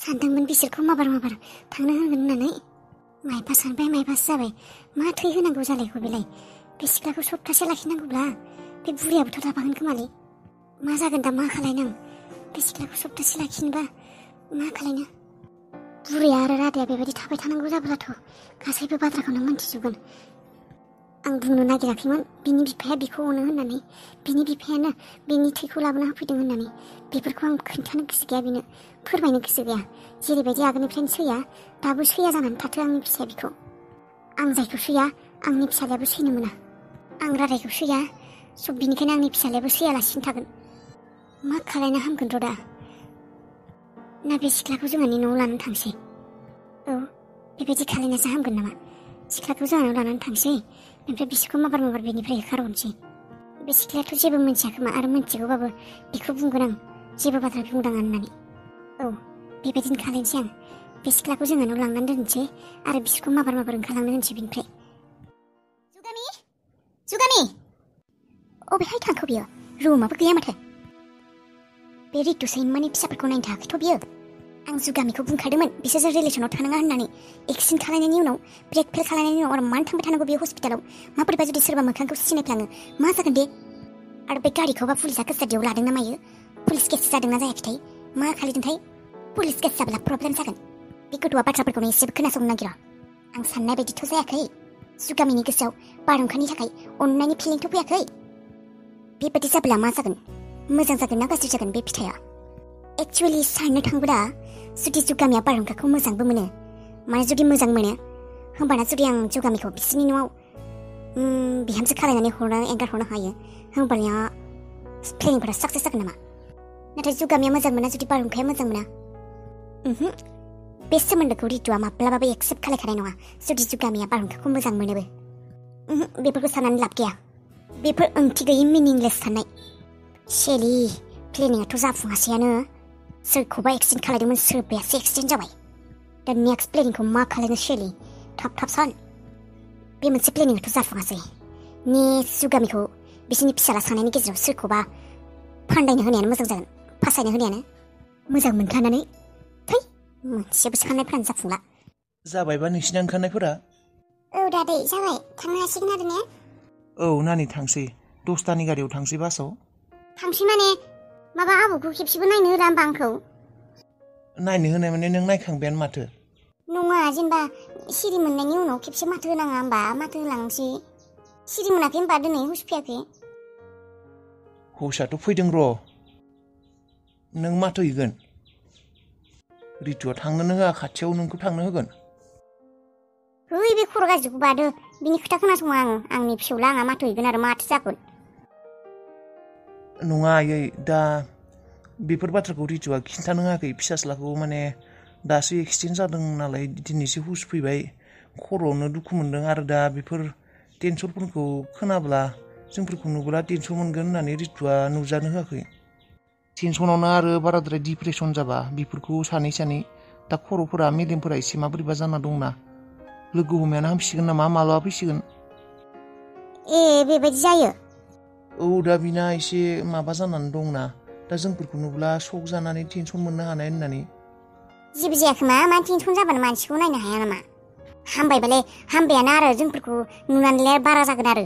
सानदोंमोन बिसोरखौ माबार थांनो होगोन होननानै माइबा सानबाय माइबासो जाबाय। मा थै होनांगौ जालायखौ बेलाय? बे सिख्लाखौ सप्तासे लाखिनांगौब्ला बे बुरियाबोथ' थाफागोन खोमालै। मा जागोन दा? मा खालायनो आं? बे सिख्लाखौ सप्तासे लाखिनोबा मा खालायनो? बुरिया आरो राधाया बेबायदि थाबाय थानांगौ जाब्लाथ' गासैबो बाथ्राखौनो मोनथिजोबगोन। आं बुंनो नागिराखैमोन बिनि बिफाया बिखौ अनो होननानै, बिनि बिफायानो बिनि थैखौ लाबोना होफैदों होननानै। बेफोरखौ आं खोन्थानो गोसो गैया बिनो, फोरमायनो गोसो गैया। जेरैबायदि आगोलनिफ्रायनो सैया, दाबो सैया जानानै थाथो आंनि फिसाया बिखौ। आं जायखौ सैया आंनि फिसालायाबो सैनो मोना। आं रादायखौ सैया, सब बिनिखायनो आंनि फिसालायाबो सैयालासिनो थागोन। मा खालायना हामगोनथ' दा? ना बे सिख्लाखौ जोंहानि न'आव लानानै थांसै? औ, बेबायदि खालायनासो हामगोन नामा? सिख्लाखौ जोंहानाव लानानै थांसै, ओमफ्राय बिसोरखौ माबार बेनिफ्राय होखारहरनोसै। बे सिख्लायाथ' जेबो मोनथिया खोमा, आरो मोनथिगौबाबो बेखौ बुंगोन आं जेबो बाथ्रा बुंदाङा होननानै। औ, बेबायदिनो खालायनोसै आं। बे सिख्लाखौ जोंहानाव लांनानै दोनसै आरो बिसोरखौ माबार ओंखारलांनो होनसै बिनिफ्राय। जुगामि अबेहाय थांखो बियो? रुमाबो गैया माथो। बे रितु सैमानि फिसाफोरखौ नायनो थाङाखैथ' बियो। आं जुगामिखौ बुंखादोंमोन बिसोरजों रिलेसनाव थानाङा होननानै। एक्सिडेन्ट खालायनायनि उनाव, ब्रेक फेल खालायनायनि उनाव आरो मानो थांबाय थानांगौ बे हस्पिटालाव? माबोरैबा जुदि सोरबा मोखांखौ सिनायफ्लाङो मा जागोन दे? आरो बे गारिखौबा पुलिसा कास्टाडियाव लादों ना मायो? पुलिस केस जादोंना जायाखैथाय? मा खालायदोंथाय? पुलिस केस जाब्ला प्रब्लेम जागोन। बे गथ'आ बाथ्राफोरखौनो एसेबो खोनासंनो नागिरा। आं साननाय बायदिथ' जायाखै। जुगामिनि गोसोआव बारहुंखानि थाखाय अननायनि फिलिंथ' फैयाखै। बेबायदि जाब्ला मा जागोन? मोजां जागोन ना गाज्रि जागोन बे फिथाइया? एक्सुवेलि साननो थांब्ला जुदि जुगामिया बारहुंखाखौ मोजांबो मोनो, माने जुदि मोजां मोनो, होमबाना जुदि आं जुगामिखौ बिसोरनि न'आव बिहामजो खालायनानै एंगारहरनो हायो, होमबानिया प्लेनिंफोरा साक्सेस जागोन नामा? नाथाय जुगामिया मोजां मोना जुदि बारहुंखाया मोजां मोना। बे सोमोन्दोखौ रितुआ माब्लाबाबो एक्सेप्ट खालायखानाय नङा जुदि जुगामिया बारहुंखाखौ मोजां मोनोबो। बेफोरखौ साननानै लाब गैया। बेफोर ओंथि गैयै मिनिंलेस साननाय। शेली, प्लेनिंआथ' जाफुङासैयानो। सोरखौबा एक्सिडेन्ट खालायदोंमोन, सोरबायासो एक्सिडेन्ट जाबाय। दा नेक्स्ट प्लेनिंखौ मा खालायनो शेली? थाब सान। बे मोनसे प्लेनिंआथ' जाफुङासै। नेक्स्ट जुगामिखौ बिसोरनि फिसाला सानैनि गेजेराव सोरखौबा फान्दायनो होनायानो मोजां जागोन, फासायनो होनायानो। मोजां मोनथानानै थै, मोनसेबो साननायफ्रानो जाफुंला। जाबायबा नोंसिना ओंखारनायफोरा? औ दादै, जाबाय। थांनो हासिगोन आरो ने? औ नानि, थांसै। 10टानि गारियाव थांसै बासाव। थांसै माने माबा आबौखौ खेबसेबो नायनो होला होमबा आंखौ? नायनो होनाय माने नों नायखांबायानो माथो। नङा, जेनेबा सिरि मोननायनि उनाव खेबसे माथो होनाङा होमबा? माथो होलांसै। सिरि मोनाखै होमबा दिनै? हुस फैयाखै? हुसाथ' फैदों र'। नों माथो हैगोन? रितुआ थांनोनो होआ, खाथियाव नोंखौ थांनो होगोन? है, बे खर' गाज्रिखौ बादो। बिनि खोथा खोनासङा आं। आंनि फिसौला, आंहा माथो हैगोन आरो माथो जागोन? नङा आयै, दा बेफोर बाथ्राखौ रितुआ खिन्थानो होआखै। फिसाज्लाखौ माने दासो एक्सिडेन्ट जादों नालाय, दिनैसो हुस फैबाय, खर'आवनो दुखु मोनदों। आरो दा बेफोर टेनसनफोरखौ खोनाब्ला, जोंफोरखौ नुब्ला टेनसन मोनगोन होननानै रितुआ नुजानो होआखै। टेनसनावनो आरो बाराद्राय डिप्रेसन जाबा बेफोरखौ सानै दा खर'फोरा, मेलेमफोरा एसे माबोरैबा जाना दंना। लोगो हमनायानो हामसिगोन नामा? मालाबा फैसिगोन। बेबायदि जायो? औ, दा बिना एसे माबा जानानै दंना। दा जोंफोरखौ नुब्ला शक जानानै टेनसन मोननो हानाय होननानै। जेबो जायाखोमा? मा टेनसन जाबानो मानसिखौ नायनो हाया नामा? हामबायबालाय हामबायानो आरो जोंफोरखौ नुनानैलाय बारा जागोन आरो।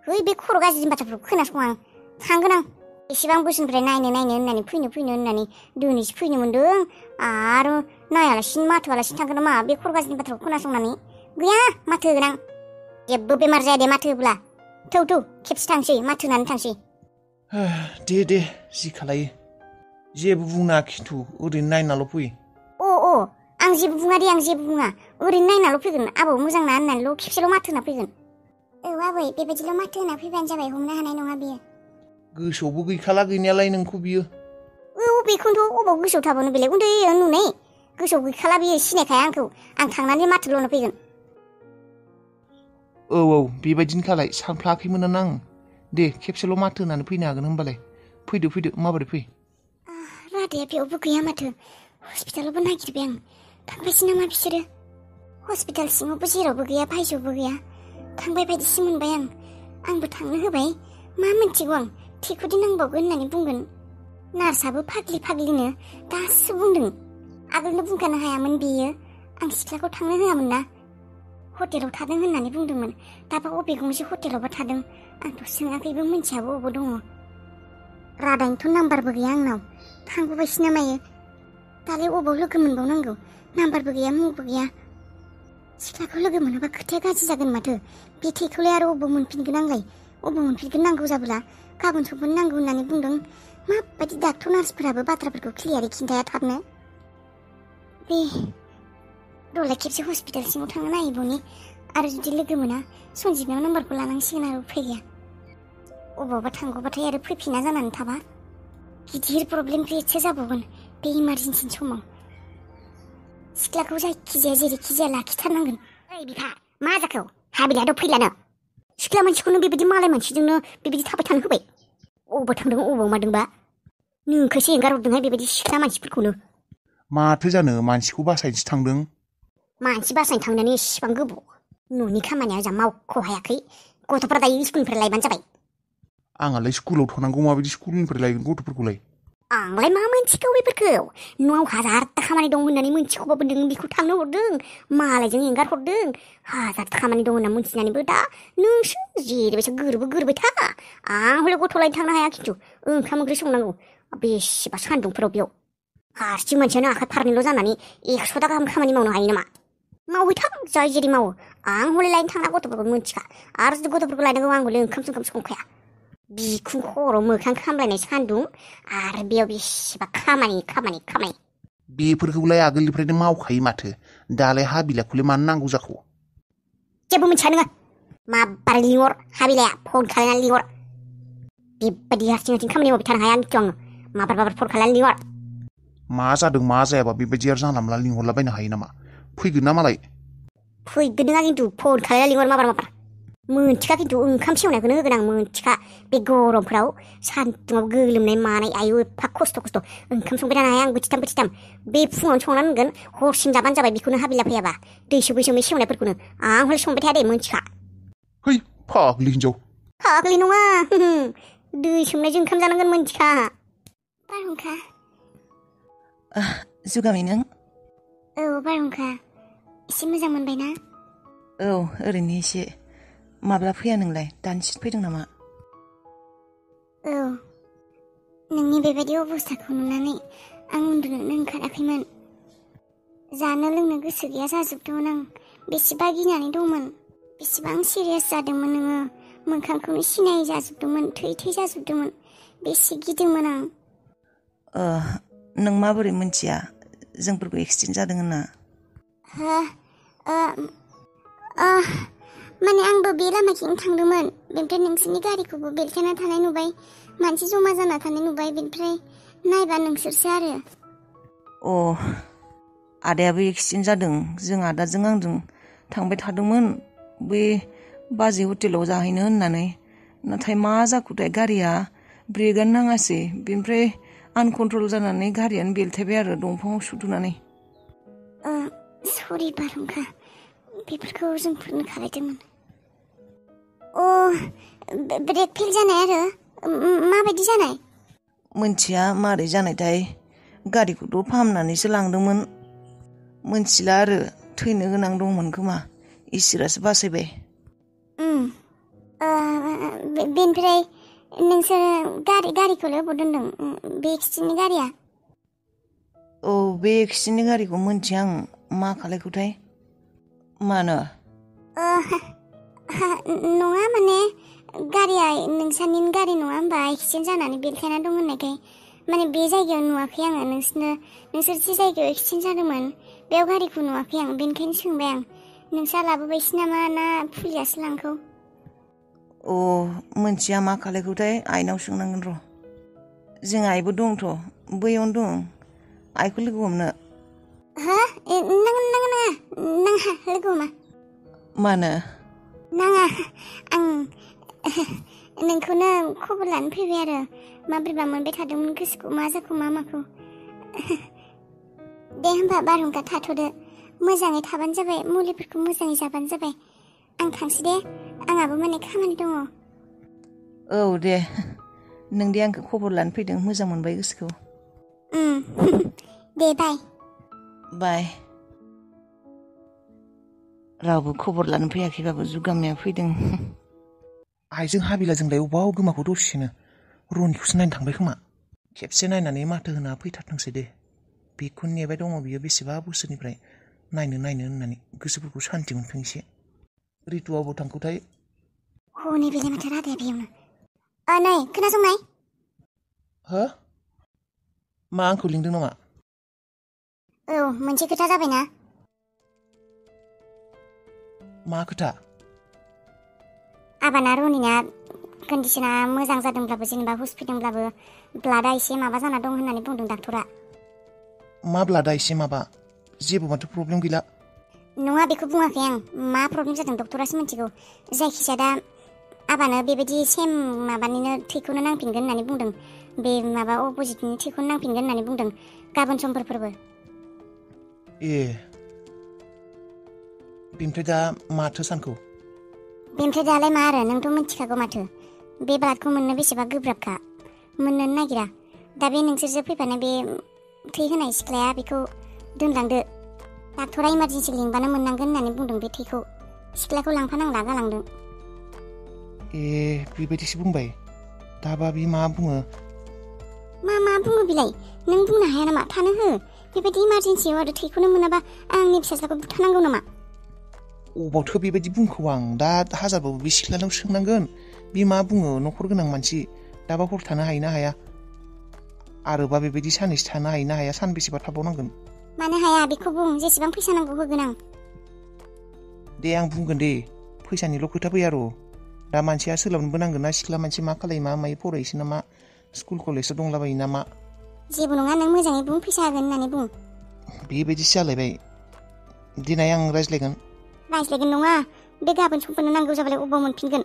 है, बे खर' गाज्रिनि बाथ्राफोरखौ खोनासङा आं। थांगोन आं। एसेबां बोसोरनिफ्राय नायनो होननानै फैनो होननानै दिनैसो फैनो मोन्दों। आरो नायालासिनो माथोआलासिनो थांगोन नामा बे खर' गाज्रिनि बाथ्राखौ खोनासंनानै? गैया, माथो होगोन आं। जेबो बेमार जाया दे माथो होब्ला। थौ खेबसे थांसै, माथो होनानै थांसै। दे जि खालायो। जेबो बुंना खिन्थु ओरैनो नायनाल' फै। आं जेबो बुङा दे, आं जेबो बुङा। ओरैनो नायनाल' फैगोन। आबौ मोजां ना होननानैल' खेबसेल' माथो होना फैगोन। औ आबै, बेबायदिल' माथो होना फैबानो जाबाय। हमनो हानाय नङा बियो। गोसोआवबो गैखाला गैनायालाय नोंखौ बियो। बेखौनोथ' अबाव गोसोआव थाबावनो बेलाय? उन्दैयावनो नुनाय। गोसोआव गैखाला बियो, सिनायखाया आंखौ। आं थांनानै माथोल'नो फैगोन। औ, बेबायदिनो खालाय। सानफ्लाङाखैमोनानो आं। दे, खेबसेल' माथो होनानै फैनो हागोन होनबालाय। फैदो, माबोरै फै? राधाया बेयावबो गैया माथो। हस्पिटालावबो नागिरबाय आं। थांबायसो नामा बिसोरो? हस्पिटाल सिङावबो जेरावबो गैया, बायजोआवबो गैया। थांबाय बायदिसो मोनबाय आं। आंबो थांनो होबाय। मा मिन्थिगौ आं, थेखुदि नांबावगोन होननानै बुंगोन। नार्सआबो फाग्लिनो दासो बुंदों। आगोलनो बुंखानो हायामोन बेयो आं सिख्लाखौ थांनो होआमोन ना हटेलाव थादों होननानै बुंदोंमोन दाबा अबे गंसे हटेलावबा थादों आंथ' सोङाखैबो मिन्थियाबो अबाव दङ रादायनोथ' नाम्बारबो गैया आंनाव थांगौबायसो ना मायो दालाय अबाव लोगो मोनबावनांगौ नाम्बारबो गैया मुंबो गैया सिख्लाखौ लोगो मोनाबा खोथाया गाज्रि जागोन माथो बे थैखौलाय आरो अबाव मोनफिनगोन आंलाय अबाव मोनफिनगोन नांगौ जाबोला गाबोन सबनो नांगौ होननानै बुंदों माबायदि डाक्टर नार्सफोराबो बाथ्राफोरखौ क्लियारै खिन्थाया थाबनो बे रलाय खेबसे हस्पिटाल सिङाव थांनो नायैबावनि आरो जुदि लोगो मोना सन्जिबनाव नाम्बारखौ लानांसिगोन आरो उफाय गैया अबावबा थांगौबाथाय आरो फैफिना जानानै थाबा गिदिर प्रब्लेम क्रिएटसो जाबावगोन बे इमारजेन्सिनि समाव सिख्लाखौ जायखिजाया जेरैखिजाया लाखिथारनांगोन ओइ बिफा मा जाखो हाबिलाथ' फैलानो सिख्ला मानसिखौनो बेबायदि मालाय मानसिजोंनो बेबायदि थाबाय थानो होबाय अबाव थांदों अबाव मादोंबा नोंखौसो एंगारहरदोंहाय बेबायदि सिख्ला मानसिफोरखौनो माथो जानो मानसिखौ बासायनोसो थांदों मानसि बासायनो थांनानै इसिबां गोबाव न'नि खामानिया जा मावख' हायाखै गथ'फोरा दायो स्कुलनिफ्राय लायबानो जाबाय आंहालाय स्कुलाव थानांगौ माबायदि स्कुलनिफ्राय लायगोन गथ'फोरखौलाय आंलाय मा मोनथिगौ बेफोरखौ न'आव हाजारथा खामानि दं होननानै मोनथिखौबाबो नों बेखौ थांनो हरदों मालायजों एंगार हरदों हाजारथा खामानि दं होनना मोनथिनानैबो दा नोंसो जेरैबायसा गोरबाय था आं हले गथ' लायनो थांनो हाया खिन्थु ओंखाम ओंख्रि संनांगौ बेसेबा सान्दुंफोराव बेयाव हारसिं मानसियानो आखाइ फारनैल' जानानै 100ता गाहाम खामानि मावनो हायो नामा मावहैथां जाय जेरै मावो आं हले लायनो थांना गथ'फोरखौ मोनथिखा आरो जुदि गथ'फोरखौ लायनांगौ आं हले ओंखाम संखाया बिखुं खर' मोखां खामलायनाय सान्दुं आरो बेयाव बेसेबा खामानि बेफोरखौलाय आगोलनिफ्रायनो मावखायो माथो दालाय हाबिलाखौलाय मानो नांगौ जाखो जेबो मिथिया नोङो माबारै लिंहर हाबिलाया फन खालायनानै लिंहर बेबायदि हारसिं खामानि मावबाय थानो हाया मिथियो आङो माबार फन खालायनानै लिंहर मा जादों मा जायाबा बेबायदि आरो जानला मोनला लिंहरलाबायनो हायो नामा फैगोन ना मालाय फैगोन नोङा खिन्थु फन खालायनानै लिंहर माबार मोनथिखा खिन्थु ओंखाम सेवनायखौनो होगोन आं मोनथिखा बे गरमफोराव सान्दुङाव गोलोमनाय मानाय आयु एफा खस्थ' ओंखाम संबाय थानो हाया आं बोथिथाम बे फुङावनो संनानै दोनगोन हरसिम जाबानो जाबाय बेखौनो हाबिला फैयाबा दै सोमै सेवनायफोरखौनो आं हले संबाय थाया दे मोनथिखा है फाग्लि हिनजाव फाग्लि नङा दै सोमनायजों ओंखाम जानांगोन मोनथिखा बारहुंखा जुगामि नों औ बारहुंखा एसे मोजां मोनबायना औ ओरैनो एसे माब्ला फैया नोंलाय दानसिन फैदों नामा औ नोंनि बेबायदि अबस्थाखौ नुनानै आं उन्दुनोनो ओंखाराखैमोन जानो लोंनो गोसो गैया जाजोबदोंमोन आं बेसेबा गिनानै दंमोन बेसेबां सिरियास जादोंमोन नोङो मोखांखौनो सिनायै जाजोबदोंमोन थै जाजोबदोंमोन बेसे गिदोंमोन आं नों माबोरै मोनथिया जोंफोरखौ एक्सिडेन्ट जादों होनना माने आंबो बे लामाथिं थांदोंमोन बेनिफ्राय नोंसोरनि गारिखौबो बेलथायना थानाय नुबाय मानसि जमा जाना थानाय नुबाय बेनिफ्राय नायबा नोंसोरसो आरो आदायाबो एक्सिडेन्ट जादों जों आदाजों आंजों थांबाय थादोंमोन बै बाजै हटेलाव जाहैनो होननानै नाथाय मा जाखोथाय गारिया ब्रेकआनो नाङासै बेनिफ्राय आनकन्ट्रल जानानै गारियानो बेलथायबाय आरो दंफाङाव सुदुनानै सरि बारहुंखा बेफोरखौ जोंफोरनो खालायदोंमोन ब्रेक फेल जानाय आरो माबायदि जानाय मोनथिया मारै जानायथाय गारिखौथ' फाहामनानैसो लांदोंमोन मोनथिला आरो थैनो गोनां दंमोन खोमा इसोरासो बासायबाय बेनिफ्राय नोंसोर गारिखौलाय अबाव दोनदों बे एक्सिडेन्टनि गारिया बे एक्सिडेन्टनि गारिखौ मोनथिया आं मा खालायखोथाय मानो नङा माने गारिया नोंसानिनो गारि नङा होमबा एक्सिडेन्ट जानानै बेलथायना दं होननायखाय माने बे जायगायाव नुवाखै आङो नोंसोर जे जायगायाव एक्सिडेन्ट जादोंमोन बेयाव गारिखौ नुवाखै आं बेनिखायनो सोंबाय आं नोंस्रा लाबोबायसो नामा ना पुलिसासो लांखौ मोनथिया मा खालायखोथाय आइनाव सोंनांगोन र' जों आइबो दंथ' बैयावनो दं आइखौ लोगो हमनो नाङा लोगो हमा मानो नाङा आं नोंखौनो खबर लानो फैबाय आरो माबोरैबा मोनबाय थादोंमोन गोसोखौ मा जाखो मा माखौ दे होमबा बारहुंखा थाथ'दो मोजाङै थाबानो जाबाय मुलिफोरखौ मोजाङै जाबानो जाबाय आं थांसै दे आंहाबो माने खामानि दङ औ दे नों दे आंखौ खबर लानो फैदों मोजां मोनबाय गोसोखौ दे बाय बाय रावबो खबर लानो फैयाखैबाबो जुगामिया फैदों आइजों हाबिलाजोंलाय अबाव गोमाखौ दसेनो रनिखौसो नायनो थांबाय खोमा खेबसे नायनानै माथो होना फैथारथोंसै दे बेखौ नेबाय दङ बियो बेसेबा बोसोरनिफ्राय नायनो होननानै गोसोफोरखौ सान्थि मोनथों एसे रितुआ अबाव थांखोथाय हनै बेलाय माथो रादाया बेयावनो नै खोनासंनाय हो मा आंखौ लिंदों नामा औ मोनसे खोथा जाबायना मा खोथा आबाना रनिना कन्डिसना मोजां जादोंब्लाबो जेनेबा हुस फैदोंब्लाबो ब्लाडआ एसे माबा जाना दं होननानै बुंदों डाक्टरा मा ब्लाडआ एसे माबा जेबो माथो प्रब्लेम गैला नङा बेखौ बुङाखै आं मा प्रब्लेम जादों डक्टरासो मिथिगौ जायखिजाया दा आबानो बेबायदि सेम माबानिनो थैखौनो नांफिनगोन होननानै बुंदों बे माबा अपोजिटनि थैखौनो नांफिनगोन होननानै बुंदों गाबोन समफोरबो ए बेनिफ्राय दा माथो सानखौ बेनिफ्राय दालाय मा आरो नोंथ' मिथिखागौ माथो बे ब्लाडखौ मोननो बेसेबा गोब्राबखा मोननोनो नागिरा दा बे नोंसोरजों फैफानाय बे थै होनाय सिख्लाया बेखौ दोनलांदो डाक्टरा इमारजेन्सि लिंबानो मोननांगोन होननानै बुंदों बे थैखौ सिख्लाखौ लांफानांला गालांदों ए बेबायदिसो बुंबाय दाबा बे मा बुङो मा बुङो बिलाय नों बुंनो हाया नामा थानो हो बेबायदि इमारजेन्सियाव आरो थैखौनो मोनाबा आंनि फिसाज्लाखौ बुथारनांगौ नामा अबावथो बेबायदि बुंखौ आं दा हाजारबाबो बे सिख्लानाव सोंनांगोन बे मा बुङो न'खर गोनां मानसि दाबा हर थानो हायो ना हाया आरोबा बेबायदि साननैसो थानो हायो ना हाया सानबेसेबा थाबावनांगोन मानो हाया बेखौ बुं जेसेबां फैसा नांगौ होगोन आं दे आं बुंगोन दे फैसानिल' खोथा फैया र' दा मानसिया सोलाबनोबो नांगोन ना सिख्ला मानसि मा खालायो मा मायो फरायसो नामा स्कुल कलेजआव दंलाबायो नामा जेबो नङा नों मोजाङै बुं फैसा होगोन होननानै बुं बेबायदिसो जालायबाय दिनै आं रायज्लायगोन नङा बे गाबोन समफोरनो नांगौ जाबालाय अबाव मोनफिनगोन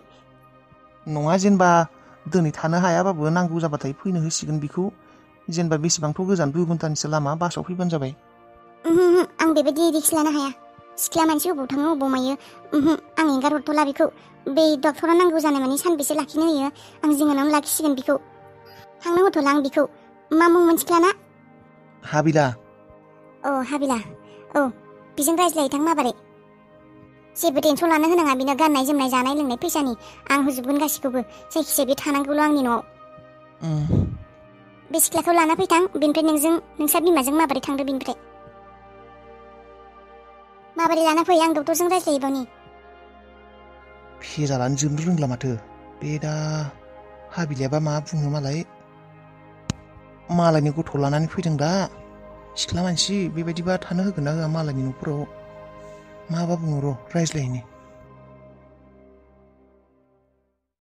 नङा जेनेबा दिनै थानो हायाबाबो नांगौ जाबाथाय फैनो होसिगोन बेखौ जेनेबा बेसेबांथ' गोजान 2 घन्टानिसो लामा बासाव फैबानो जाबाय आं बेबायदि रिक्स लानो हाया सिख्ला मानसि अबाव थाङो अबाव मायो आं एंगार हरथ'ला बेखौ बे डक्टरा नांगौ जानाय मानि सानबेसे लाखिनो होयो आं जिङानावनो लाखिसिगोन बेखौ थांनो होथ'ला आं बेखौ मा मुंमोन सिख्लाना हाबिला हाबिला बेजों रायज्लायहैथां माबारै जेबो टेनसन लानो होनाङा बिनो गाननाय जोमनाय जानाय लोंनाय फैसानि आं होजोबगोन गासिखौबो जायखिजाया बे थानांगौल' आंनि न'आव बे सिख्लाखौ लाना फैथां बेनिफ्राय नोंसा बिमाजों माबोरै थांदो बेनिफ्राय माबोरै लाना फै आं डक्टरजों रायज्लायहैबावनि फेजालानो जोबनो रोंला माथो बे दा हाबिलायाबा मा बुङो मालायनि गथ' लानानै फैदों दा सिख्ला मानसि बेबायदिबा थानो होगोन ना होआ मालायनि न'फोराव माबा बुङो र' रायज्लायहैनि